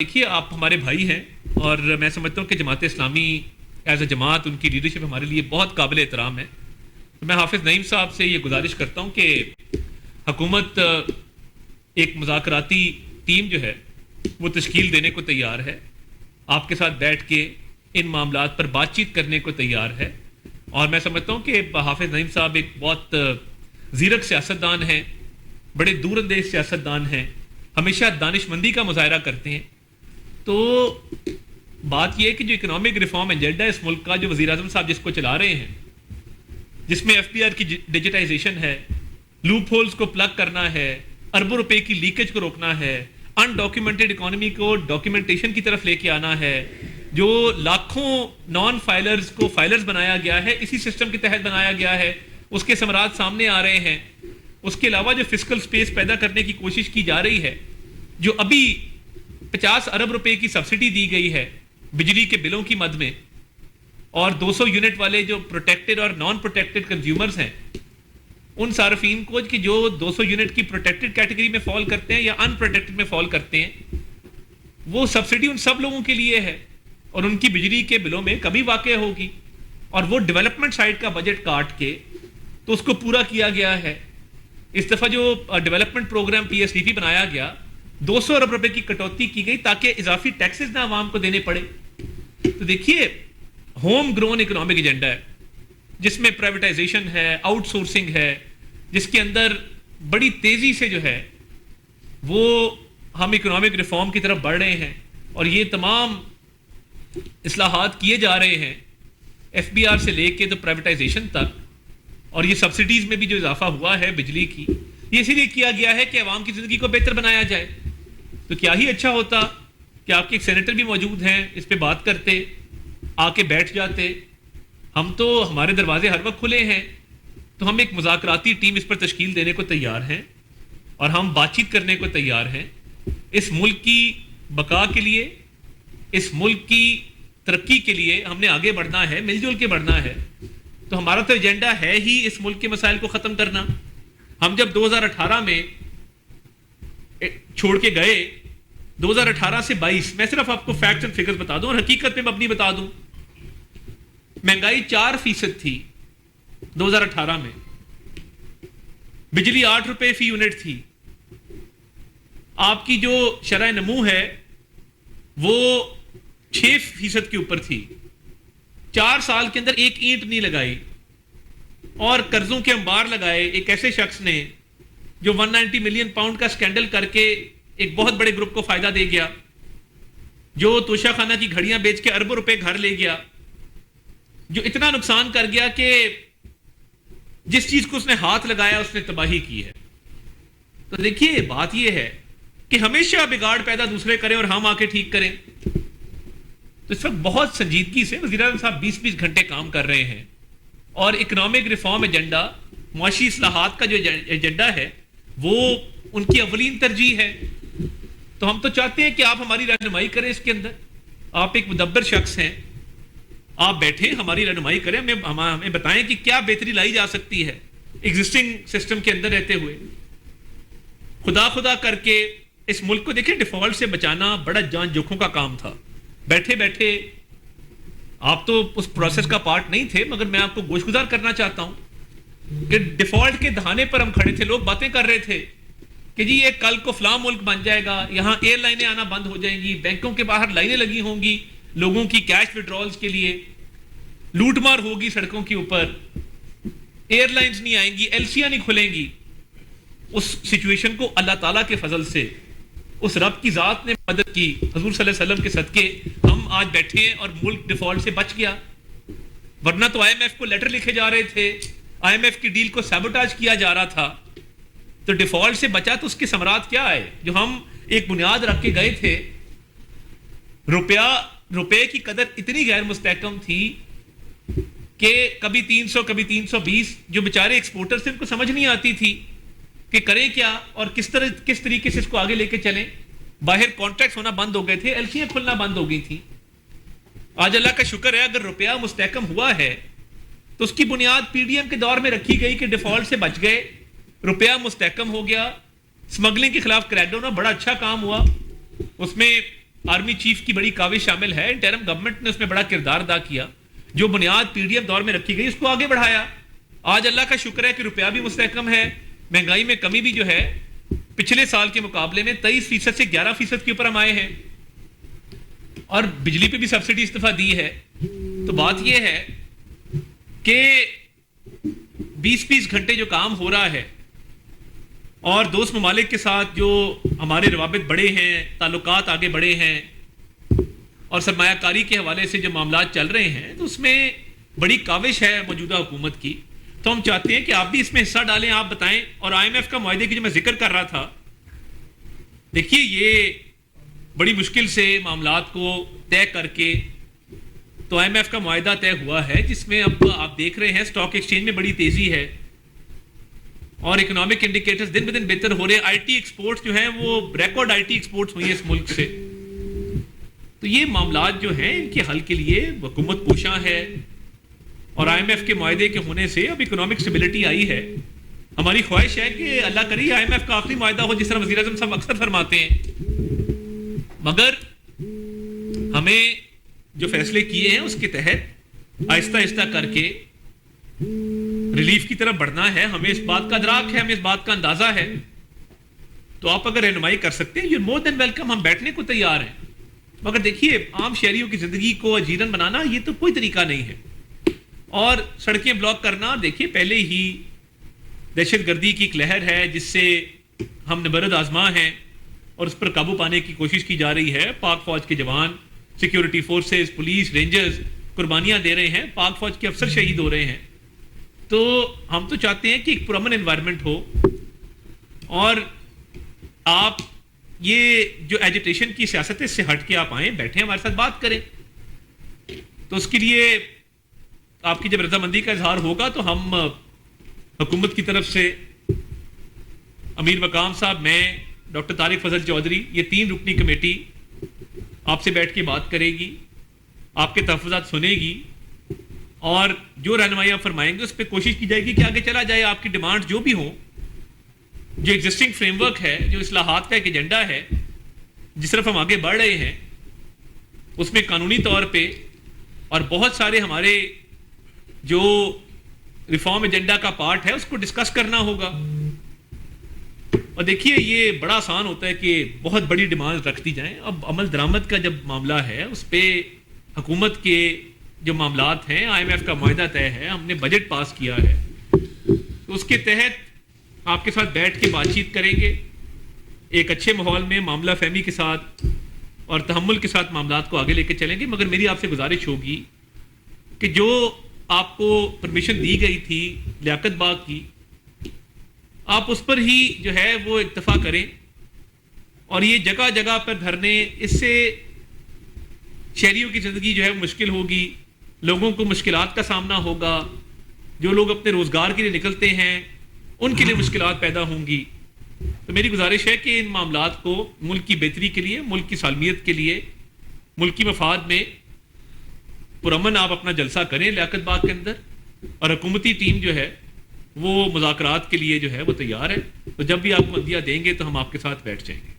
دیکھیے آپ ہمارے بھائی ہیں اور میں سمجھتا ہوں کہ جماعت اسلامی ایز اے جماعت ان کی لیڈرشپ ہمارے لیے بہت قابل احترام ہے. میں حافظ نعیم صاحب سے یہ گزارش کرتا ہوں کہ حکومت ایک مذاکراتی ٹیم جو ہے وہ تشکیل دینے کو تیار ہے, آپ کے ساتھ بیٹھ کے ان معاملات پر بات چیت کرنے کو تیار ہے. اور میں سمجھتا ہوں کہ حافظ نعیم صاحب ایک بہت زیرک سیاستدان ہیں, بڑے دور اندیش سیاستدان ہیں, ہمیشہ دانش مندی کا مظاہرہ کرتے ہیں. تو بات یہ ہے کہ جو اکنامک ریفارم ایجنڈا ہے اس ملک کا, جو وزیر اعظم صاحب جس کو چلا رہے ہیں, جس میں ایف پی آر کی ڈیجیٹائزیشن ہے, لوپ ہولز کو پلگ کرنا ہے, اربوں روپے کی لیکیج کو روکنا ہے, ان ڈاکیومنٹڈ اکانومی کو ڈاکیومنٹیشن کی طرف لے کے آنا ہے, جو لاکھوں نان فائلرز کو فائلرز بنایا گیا ہے اسی سسٹم کے تحت بنایا گیا ہے, اس کے ثمرات سامنے آ رہے ہیں. اس کے علاوہ جو فسکل سپیس پیدا کرنے کی کوشش کی جا رہی ہے, جو ابھی 50 ارب روپے کی سبسڈی دی گئی ہے بجلی کے بلوں کی مد میں, اور 200 یونٹ والے جو پروٹیکٹڈ اور نان پروٹیکٹڈ کنزیومرز ہیں ان صارفین کو کہ جو 200 یونٹ کی پروٹیکٹڈ کیٹیگری میں فال کرتے ہیں یا ان پروٹیکٹڈ میں فال کرتے ہیں, وہ سبسڈی ان سب لوگوں کے لیے ہے اور ان کی بجلی کے بلوں میں کمی واقع ہوگی. اور وہ ڈیولپمنٹ سائڈ کا بجٹ کاٹ کے تو اس کو پورا کیا گیا ہے. اس دفعہ جو development programme P S D P بنایا گیا, 200 ارب روپے کی کٹوتی کی گئی تاکہ اضافی ٹیکسز نہ عوام کو دینے پڑے. تو دیکھیے ہوم گرون اکنامک ایجنڈا ہے جس میں پرائیویٹائزیشن ہے, آؤٹ سورسنگ ہے, جس کے اندر بڑی تیزی سے جو ہے وہ ہم اکنامک ریفارم کی طرف بڑھ رہے ہیں. اور یہ تمام اصلاحات کیے جا رہے ہیں ایف بی آر سے لے کے تو پرائیویٹائزیشن تک. اور یہ سبسڈیز میں بھی جو اضافہ ہوا ہے بجلی کی, یہ اسی لیے کیا گیا ہے کہ عوام کی زندگی کو بہتر بنایا جائے. تو کیا ہی اچھا ہوتا کہ آپ کے ایک سینیٹر بھی موجود ہیں, اس پہ بات کرتے, آ کے بیٹھ جاتے. ہم تو ہمارے دروازے ہر وقت کھلے ہیں, تو ہم ایک مذاکراتی ٹیم اس پر تشکیل دینے کو تیار ہیں اور ہم بات چیت کرنے کو تیار ہیں. اس ملک کی بقا کے لیے, اس ملک کی ترقی کے لیے ہم نے آگے بڑھنا ہے, مل جل کے بڑھنا ہے. تو ہمارا تو ایجنڈا ہے ہی اس ملک کے مسائل کو ختم کرنا. ہم جب 2018 میں چھوڑ کے گئے, 2018 سے 22, میں صرف آپ کو فیکٹس اینڈ فگرز بتا دوں اور حقیقت میں مبنی بتا دوں. مہنگائی 4% تھی 2018 میں, بجلی 8 روپے فی یونٹ تھی, آپ کی جو شرح نمو ہے وہ 6% کے اوپر تھی. 4 سال کے اندر ایک اینٹ نہیں لگائی اور قرضوں کے انبار لگائے ایک ایسے شخص نے جو 190 ملین پاؤنڈ کا سکینڈل کر کے ایک بہت بڑے گروپ کو فائدہ دے گیا, جو توشہ خانہ کی گھڑیاں بیچ کے اربوں روپے گھر لے گیا, جو اتنا نقصان کر گیا کہ جس چیز کو اس نے ہاتھ لگایا اس نے تباہی کی ہے. تو دیکھیے بات یہ ہے کہ ہمیشہ بگاڑ پیدا دوسرے کریں اور ہم آ کے ٹھیک کریں. تو اس وقت بہت سنجیدگی سے وزیر اعظم صاحب 20 گھنٹے کام کر رہے ہیں اور اکنامک ریفارم ایجنڈا, معاشی اصلاحات کا جو ایجنڈا ہے وہ ان کی اولین ترجیح ہے. تو ہم تو چاہتے ہیں کہ آپ ہماری رہنمائی کریں اس کے اندر. آپ ایک مدبر شخص ہیں, آپ بیٹھیں ہماری رہنمائی کریں, ہمیں بتائیں کہ کیا بہتری لائی جا سکتی ہے ایگزسٹنگ سسٹم کے اندر رہتے ہوئے. خدا کر کے اس ملک کو دیکھیں, ڈیفالٹ سے بچانا بڑا جان جوکھوں کا کام تھا. بیٹھے بیٹھے آپ تو اس پروسیس کا پارٹ نہیں تھے, مگر میں آپ کو گوش گزار کرنا چاہتا ہوں کہ ڈیفالٹ کے دہانے پر ہم کھڑے تھے, لوگ باتیں کر رہے تھے کہ جی یہ کل کو فلاں ملک بن جائے گا, یہاں ایئر لائنیں آنا بند ہو جائیں گی, بینکوں کے باہر لائنیں لگی ہوں گی لوگوں کی کیش وڈرالز کے لیے, لوٹ مار ہوگی سڑکوں کے اوپر, ایئر لائنز نہیں آئیں گی, ایل سیاں نہیں کھلیں گی. اس سچویشن کو اللہ تعالیٰ کے فضل سے اس رب کی ذات نے مدد کی, حضور صلی اللہ علیہ وسلم کے صدقے ہم آج بیٹھے ہیں اور ملک ڈیفالٹ سے بچ گیا. ورنہ تو آئی ایم ایف کو لیٹر لکھے جا رہے تھے, آئی ایم ایف کی ڈیل کو سیبوٹاج کیا جا رہا تھا. تو ڈیفالٹ سے بچا تو اس کے ثمرات کیا آئے؟ جو ہم ایک بنیاد رکھ کے گئے تھے, روپے کی قدر اتنی غیر مستحکم تھی کہ کبھی 300 کبھی 320, جو بیچارے ایکسپورٹر سے ان کو سمجھ نہیں آتی تھی کہ کریں کیا اور کس طریقے سے اس کو آگے لے کے چلیں. باہر کانٹریکٹس ہونا بند ہو گئے تھے, ایلسیاں کھلنا بند ہو گئی تھیں. آج اللہ کا شکر ہے اگر روپیہ مستحکم ہوا ہے تو اس کی بنیاد پی ڈی ایم کے دور میں رکھی گئی کہ ڈیفالٹ سے بچ گئے, روپیہ مستحکم ہو گیا, اسمگلنگ کے خلاف کریک ڈاؤن بڑا اچھا کام ہوا, اس میں آرمی چیف کی بڑی کاوش شامل ہے. انٹرم گورنمنٹ نے اس میں بڑا کردار ادا کیا. جو بنیاد PDF دور میں رکھی گئی اس کو آگے بڑھایا. آج اللہ کا شکر ہے کہ روپیہ بھی مستحکم ہے, مہنگائی میں کمی بھی جو ہے پچھلے سال کے مقابلے میں 23% سے 11% کے اوپر ہم آئے ہیں, اور بجلی پہ بھی سبسڈی اس دفعہ دی ہے. تو بات یہ ہے کہ 20 گھنٹے جو کام ہو رہا ہے, اور دوست ممالک کے ساتھ جو ہمارے روابط بڑے ہیں, تعلقات آگے بڑھے ہیں, اور سرمایہ کاری کے حوالے سے جو معاملات چل رہے ہیں, تو اس میں بڑی کاوش ہے موجودہ حکومت کی. تو ہم چاہتے ہیں کہ آپ بھی اس میں حصہ ڈالیں, آپ بتائیں. اور IMF کا معاہدے کی جو میں ذکر کر رہا تھا, دیکھیے یہ بڑی مشکل سے معاملات کو طے کر کے تو IMF کا معاہدہ طے ہوا ہے, جس میں اب آپ دیکھ رہے ہیں اسٹاک ایکسچینج میں بڑی تیزی ہے, اور اکنامک انڈیکیٹرز دن بدن بہتر ہو رہے ہیں. IT ایکسپورٹس جو ہیں وہ ریکارڈ IT ایکسپورٹس ہوئی ہیں اس ملک سے. تو یہ معاملات جو ہیں ان کے حل کے لیے حکومت کوشاں ہے, اور IMF کے معاہدے کے ہونے سے اب اکنامک اسٹیبلٹی آئی ہے. ہماری خواہش ہے کہ اللہ کرے IMF کا آخری معاہدہ ہو, جس طرح وزیر اعظم صاحب اکثر فرماتے ہیں. مگر ہمیں جو فیصلے کیے ہیں اس کے تحت آہستہ آہستہ کر کے ریلیف کی طرف بڑھنا ہے. ہمیں اس بات کا ادراک ہے, ہمیں اس بات کا اندازہ ہے. تو آپ اگر رہنمائی کر سکتے ہیں, یو مور دین ویلکم, ہم بیٹھنے کو تیار ہیں. مگر دیکھیے عام شہریوں کی زندگی کو اجیرن بنانا یہ تو کوئی طریقہ نہیں ہے, اور سڑکیں بلاک کرنا, دیکھیے پہلے ہی دہشت گردی کی ایک لہر ہے جس سے ہم نبرد آزما ہیں, اور اس پر قابو پانے کی کوشش کی جا رہی ہے. پاک فوج کے جوان, سیکیورٹی فورسز, پولیس, رینجرز قربانیاں دے رہے ہیں, پاک فوج کے افسر شہید ہو رہے ہیں. تو ہم تو چاہتے ہیں کہ ایک پرامن انوائرمنٹ ہو, اور آپ یہ جو ایجیٹیشن کی سیاست ہے اس سے ہٹ کے آپ آئیں, بیٹھیں, ہمارے ساتھ بات کریں. تو اس کے لیے آپ کی جب رضامندی کا اظہار ہوگا تو ہم حکومت کی طرف سے امیر مقام صاحب, میں, ڈاکٹر طارق فضل چودھری, یہ 3 رکنی کمیٹی آپ سے بیٹھ کے بات کرے گی, آپ کے تحفظات سنے گی, اور جو رہنمائی آپ فرمائیں گے اس پہ کوشش کی جائے گی کہ آگے چلا جائے. آپ کی ڈیمانڈ جو بھی ہوں, جو ایگزسٹنگ فریم ورک ہے, جو اصلاحات کا ایک ایجنڈا ہے جس طرف ہم آگے بڑھ رہے ہیں, اس میں قانونی طور پہ اور بہت سارے ہمارے جو ریفارم ایجنڈا کا پارٹ ہے اس کو ڈسکس کرنا ہوگا. اور دیکھیے یہ بڑا آسان ہوتا ہے کہ بہت بڑی ڈیمانڈ رکھ دی جائیں. اب عمل درآمد کا جب معاملہ ہے اس پہ حکومت کے جو معاملات ہیں, IMF کا معاہدہ طے ہے, ہم نے بجٹ پاس کیا ہے, تو اس کے تحت آپ کے ساتھ بیٹھ کے بات چیت کریں گے, ایک اچھے ماحول میں معاملہ فہمی کے ساتھ اور تحمل کے ساتھ معاملات کو آگے لے کے چلیں گے. مگر میری آپ سے گزارش ہوگی کہ جو آپ کو پرمیشن دی گئی تھی لیاقت باغ کی, آپ اس پر ہی جو ہے وہ اکتفا کریں, اور یہ جگہ جگہ پر دھرنے, اس سے شہریوں کی زندگی جو ہے مشکل ہوگی, لوگوں کو مشکلات کا سامنا ہوگا, جو لوگ اپنے روزگار کے لیے نکلتے ہیں ان کے لیے مشکلات پیدا ہوں گی. تو میری گزارش ہے کہ ان معاملات کو ملک کی بہتری کے لیے, ملک کی سالمیت کے لیے, ملکی مفاد میں پرامن آپ اپنا جلسہ کریں لیاقت باغ کے اندر, اور حکومتی ٹیم جو ہے وہ مذاکرات کے لیے جو ہے وہ تیار ہے. تو جب بھی آپ کو عندیہ دیں گے تو ہم آپ کے ساتھ بیٹھ جائیں گے.